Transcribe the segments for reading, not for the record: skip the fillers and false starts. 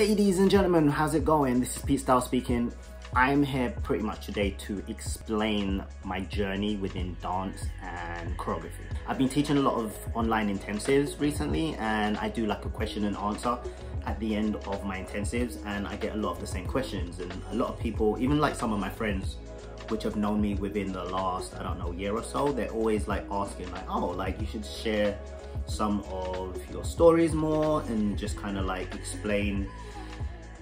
Ladies and gentlemen, how's it going? This is Pete Style speaking. I'm here pretty much today to explain my journey within dance and choreography. I've been teaching a lot of online intensives recently, and I do like a question and answer at the end of my intensives, and I get a lot of the same questions. And a lot of people, even like some of my friends which have known me within the last, I don't know, year or so, they're always like asking like, oh, like you should share some of your stories more and just kind of like explain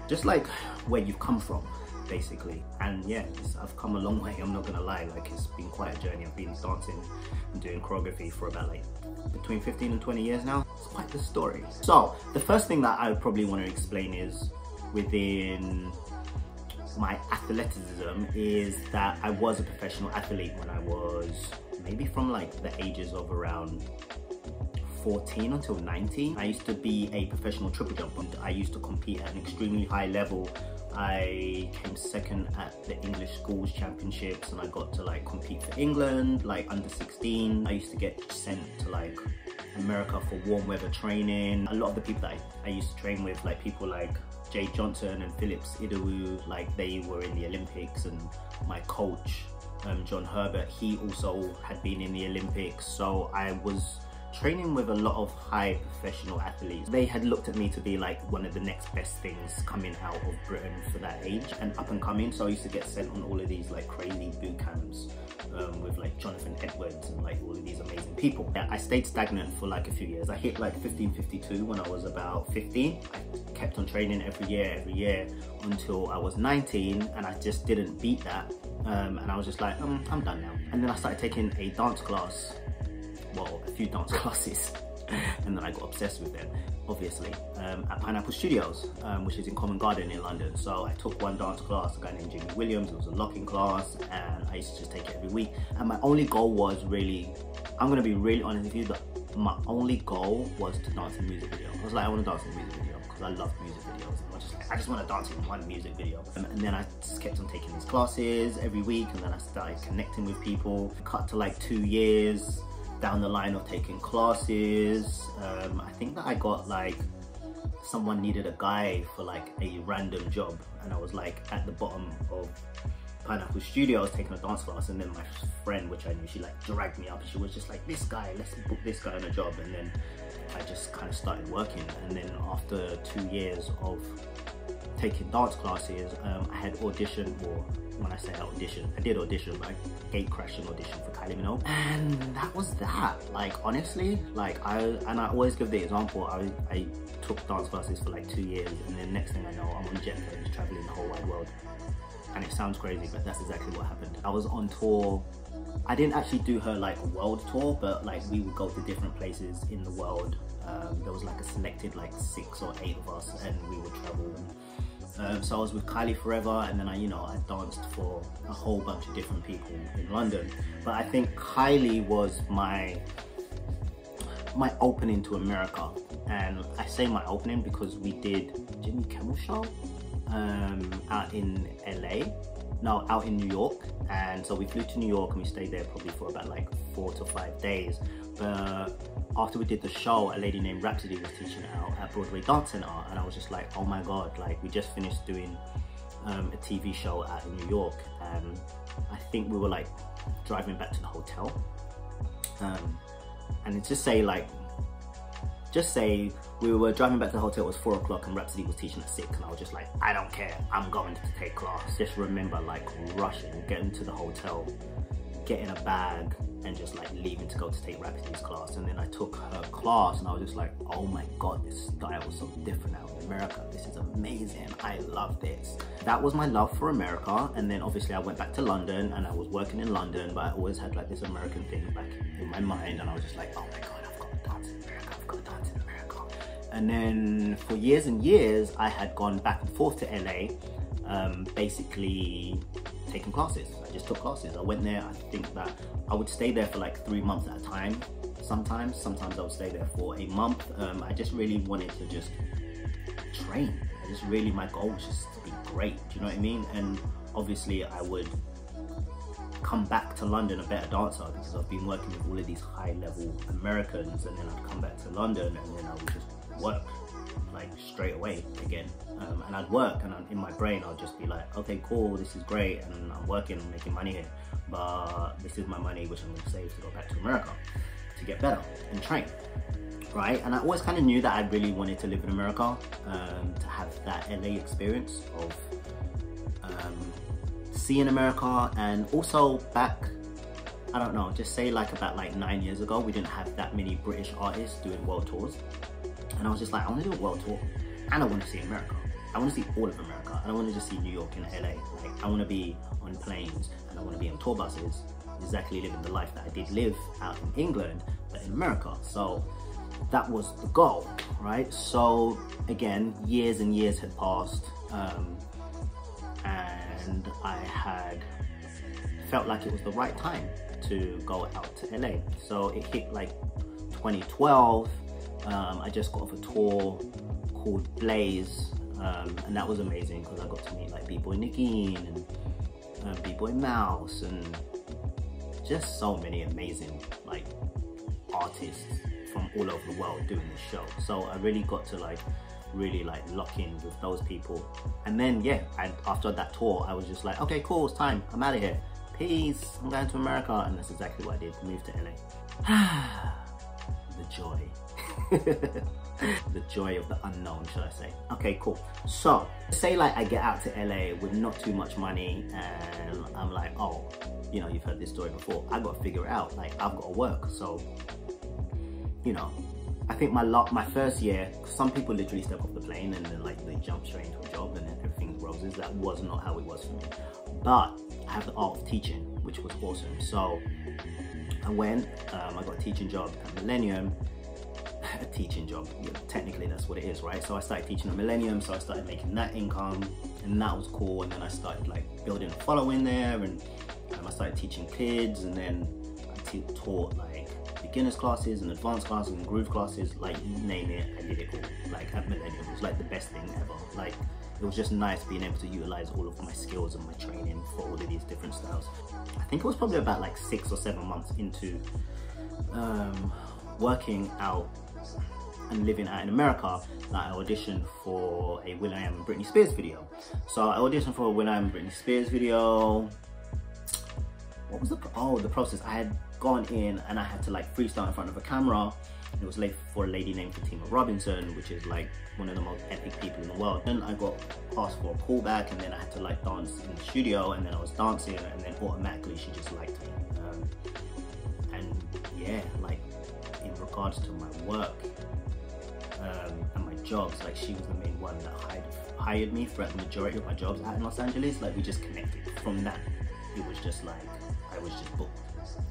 just like where you've come from basically. And yeah, I've come a long way, I'm not gonna lie. Like, it's been quite a journey. I've been dancing and doing choreography for about like between 15 and 20 years now. It's quite the story. So the first thing that I would probably want to explain is within my athleticism is that I was a professional athlete when I was maybe from like the ages of around 14 until 19. I used to be a professional triple jumper. I used to compete at an extremely high level. I came second at the English schools championships, and I got to like compete for England, like under 16. I used to get sent to like America for warm weather training. A lot of the people that I used to train with, like people like Jay Johnson and Phillips Idowu, like they were in the Olympics, and my coach, John Herbert, he also had been in the Olympics. So I was training with a lot of high professional athletes. They had looked at me to be like one of the next best things coming out of Britain for that age and up and coming. So I used to get sent on all of these like crazy boot camps with like Jonathan Edwards and like all of these amazing people. I stayed stagnant for like a few years. I hit like 1552 when I was about 15. I kept on training every year until I was 19, and I just didn't beat that. And I was just like, I'm done now. And then I started taking a dance class, well, a few dance classes, and then I got obsessed with them, obviously, at Pineapple Studios, which is in Covent Garden in London. So I took one dance class, a guy named Jimmy Williams. It was a locking class, and I used to just take it every week. And my only goal was really, I'm gonna be really honest with you, that my only goal was to dance in a music video. I was like, I want to dance in a music video because I love music videos. And I just want to dance in one music video. And then I just kept on taking these classes every week, and then I started connecting with people. Cut to like 2 years down the line of taking classes. I think that I got like, someone needed a guy for like a random job, and I was like at the bottom of Pineapple Studios taking a dance class, and then my friend, which I knew, she like dragged me up, and she was just like, this guy, let's book this guy on a job. And then I just kind of started working. And then after 2 years of taking dance classes, I had auditioned, or when I say audition, I did audition, but I gate crashed an audition for Kylie Minogue, and that was that. Like, honestly, like I always give the example, I took dance classes for like 2 years, and then next thing I know, I'm on jet planes traveling the whole wide world. And it sounds crazy, but that's exactly what happened. I was on tour. I didn't actually do her like world tour, but like we would go to different places in the world. There was like a selected like 6 or 8 of us, and we would travel. So I was with Kylie forever, and then I danced for a whole bunch of different people in London. But I think Kylie was my opening to America. And I say my opening because we did Jimmy Kimmel show out in out in New York. And so we flew to New York, and we stayed there probably for about like 4 to 5 days. But after we did the show, a lady named Rhapsody was teaching out at Broadway Dance Center, and I was just like, oh my god, like we just finished doing a TV show out in New York, and I think we were like driving back to the hotel, and it's just say we were driving back to the hotel. It was 4 o'clock, and Rhapsody was teaching at 6, and I was just like, I don't care, I'm going to take class. Just remember like rushing, getting to the hotel, getting a bag, and just like leaving to go to take Rhapsody's class. And then I took her class, and I was just like, oh my god, this style was so different out in America. This is amazing, I love this. That was my love for America. And then obviously I went back to London, and I was working in London, but I always had like this American thing back in my mind, and I was just like, oh my god, I've got to dance in America, I've got to dance in America. And then for years and years, I had gone back and forth to LA, basically taking classes. I just took classes. I went there. I think that I would stay there for like 3 months at a time. Sometimes I would stay there for a month. I just really wanted to just train. My goal was just to be great. Do you know what I mean? And obviously I would come back to London a better dancer, because I've been working with all of these high level Americans, and then I'd come back to London, and then I would just work like straight away again. And I'd work, and in my brain I'll just be like, okay, cool, this is great, and I'm working, I'm making money here, but this is my money which I'm going to save to go back to America to get better and train, right? And I always kind of knew that I really wanted to live in America, to have that LA experience of seeing America. And also back, I don't know, just say like about like 9 years ago, we didn't have that many British artists doing world tours, and I was just like, I want to do a world tour, and I want to see America. I want to see all of America. I don't want to just see New York and LA. Like, I want to be on planes, and I want to be on tour buses, exactly living the life that I did live out in England, but in America. So that was the goal, right? So again, years and years had passed, and I had felt like it was the right time to go out to LA. So it hit like 2012. I just got off a tour called Blaze, and that was amazing because I got to meet like B-Boy Nagin and B-Boy Mouse, and just so many amazing like artists from all over the world doing this show. So I really got to like really like lock in with those people. And then yeah, after that tour I was just like, okay, cool, it's time, I'm out of here, peace, I'm going to America. And that's exactly what I did, moved to LA. The joy. The joy of the unknown, should I say. Okay, cool. So say like I get out to LA with not too much money, and I'm like, oh, you know, you've heard this story before, I got to figure it out, like I've got to work. So, you know, I think my first year, some people literally step off the plane and then like they jump straight into a job and then everything's roses. That was not how it was for me. But I have the art of teaching, which was awesome. So I went, I got a teaching job at Millennium. A teaching job, yeah, technically that's what it is, right? So I started teaching at Millennium, so I started making that income, and that was cool. And then I started like building a following there, and I started teaching kids, and then I taught like beginners classes and advanced classes and groove classes, like you name it, I did it all. Like at Millennium, it was like the best thing ever. Like it was just nice being able to utilize all of my skills and my training for all of these different styles. I think it was probably about like 6 or 7 months into working out and living out in America that I auditioned for a will.i.am and Britney Spears video. So I auditioned for a will.i.am and Britney Spears video. What was the process? I had gone in and I had to like freestyle in front of a camera. It was late for a lady named Fatima Robinson, which is like one of the most epic people in the world. Then I got asked for a callback, and then I had to like dance in the studio, and then I was dancing, and then automatically she just liked me. And yeah, like in regards to my work and my jobs, like she was the main one that hired me throughout the majority of my jobs out in Los Angeles. Like we just connected. From that, it was just like I was just booked,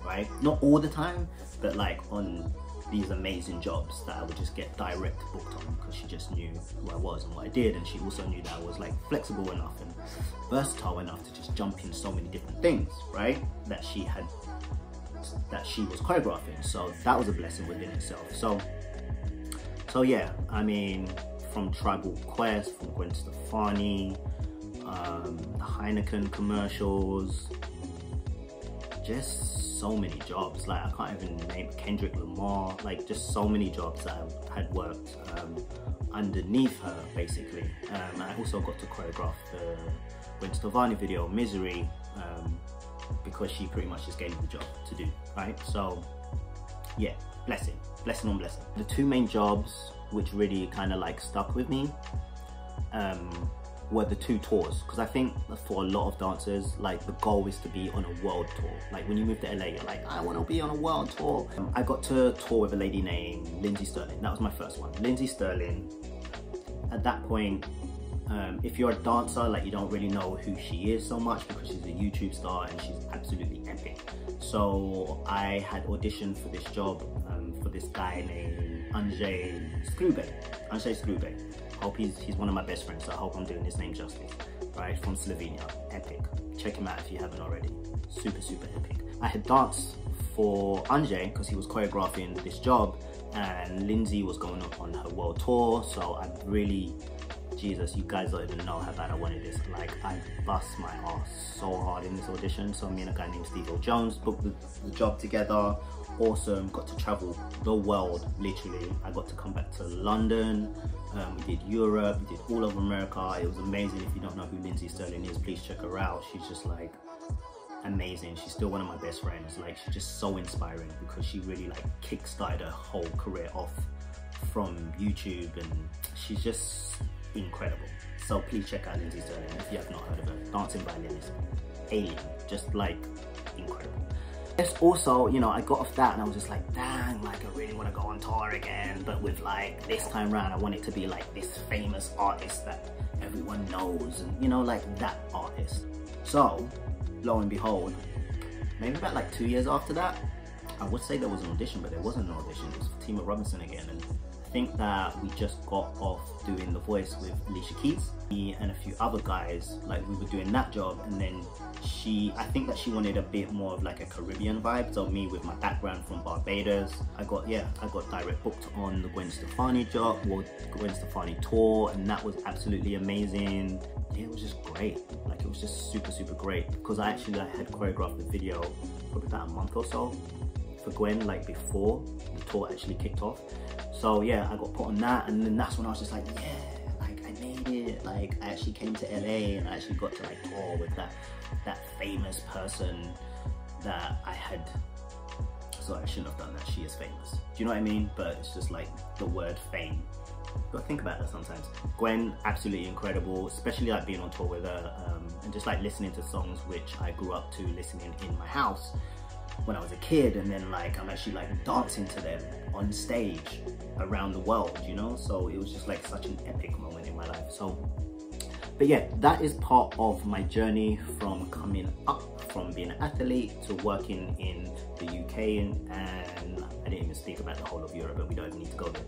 right? Not all the time, but like on these amazing jobs that I would just get direct booked on, because she just knew who I was and what I did, and she also knew that I was like flexible enough and versatile enough to just jump in so many different things, right? That she was choreographing. So that was a blessing within itself. So yeah, I mean, from Tribal Quest, from Gwen Stefani, the Heineken commercials, just so many jobs. Like I can't even name Kendrick Lamar, like just so many jobs that I had worked underneath her, basically. I also got to choreograph the Gwen Stefani video, Misery, because she pretty much just gave me the job to do, right? So yeah, blessing on blessing. The two main jobs which really kind of like stuck with me were the two tours, because I think for a lot of dancers, like the goal is to be on a world tour. Like when you move to LA, you're like, I want to be on a world tour. I got to tour with a lady named Lindsey Stirling. That was my first one. Lindsey Stirling, at that point, if you're a dancer, like you don't really know who she is so much, because she's a YouTube star and she's absolutely epic. So I had auditioned for this job for this guy named Lindsey Stirling. Hope he's one of my best friends, so I hope I'm doing his name justice, right? From Slovenia, epic. Check him out if you haven't already. Super, super epic. I had danced for Lindsey because he was choreographing this job, and Lindsey was going on her world tour, so I really Jesus, you guys don't even know how bad I wanted this. Like, I bust my ass so hard in this audition. So me and a guy named Steve Jones booked the job together. Awesome, got to travel the world, literally. I got to come back to London, we did Europe, we did all of America. It was amazing. If you don't know who Lindsey Stirling is, please check her out. She's just like amazing. She's still one of my best friends. Like, she's just so inspiring because she really like kick-started her whole career off from YouTube, and she's just incredible. So please check out Lindsey Stirling if you have not heard of her. Dancing violinist, alien, just like incredible. Yes, also, you know, I got off that and I was just like, dang, like I really want to go on tour again, but with like this time round I want it to be like this famous artist that everyone knows, and you know, like that artist. So lo and behold, maybe about like 2 years after that, I would say there was an audition, but there wasn't an audition. It was Tima Robinson again, and I think that we just got off doing The Voice with Alicia Keys. Me and a few other guys, like we were doing that job, and then I think that she wanted a bit more of like a Caribbean vibe. So me with my background from Barbados, I got direct booked on the Gwen Stefani job, or Gwen Stefani tour, and that was absolutely amazing. Yeah, it was just great. Like, it was just super, super great, because I had choreographed the video probably about a month or so for Gwen, like before the tour actually kicked off. So yeah, I got put on that, and then that's when I was just like, yeah, like I made it. Like, I actually came to LA and I actually got to like tour with that famous person that I had. So I shouldn't have done that. She is famous. Do you know what I mean? But it's just like the word fame. But think about that sometimes. Gwen, absolutely incredible, especially like being on tour with her, and just like listening to songs which I grew up to listening in my house when I was a kid, and then like I'm actually like dancing to them on stage around the world, you know? So it was just like such an epic moment in my life. So, but yeah, that is part of my journey from coming up from being an athlete to working in the UK, and I didn't even speak about the whole of Europe, but we don't even need to go there.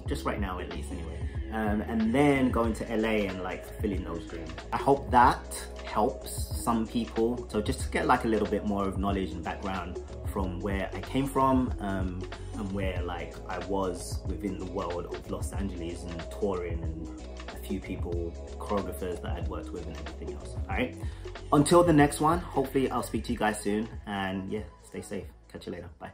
Just right now, at least, anyway. And then going to LA and like fulfilling those dreams. I hope that helps some people. So just to get like a little bit more of knowledge and background from where I came from, and where like I was within the world of Los Angeles and touring, and a few people, choreographers that I'd worked with and everything else. All right. Until the next one, hopefully I'll speak to you guys soon. And yeah, stay safe. Catch you later. Bye.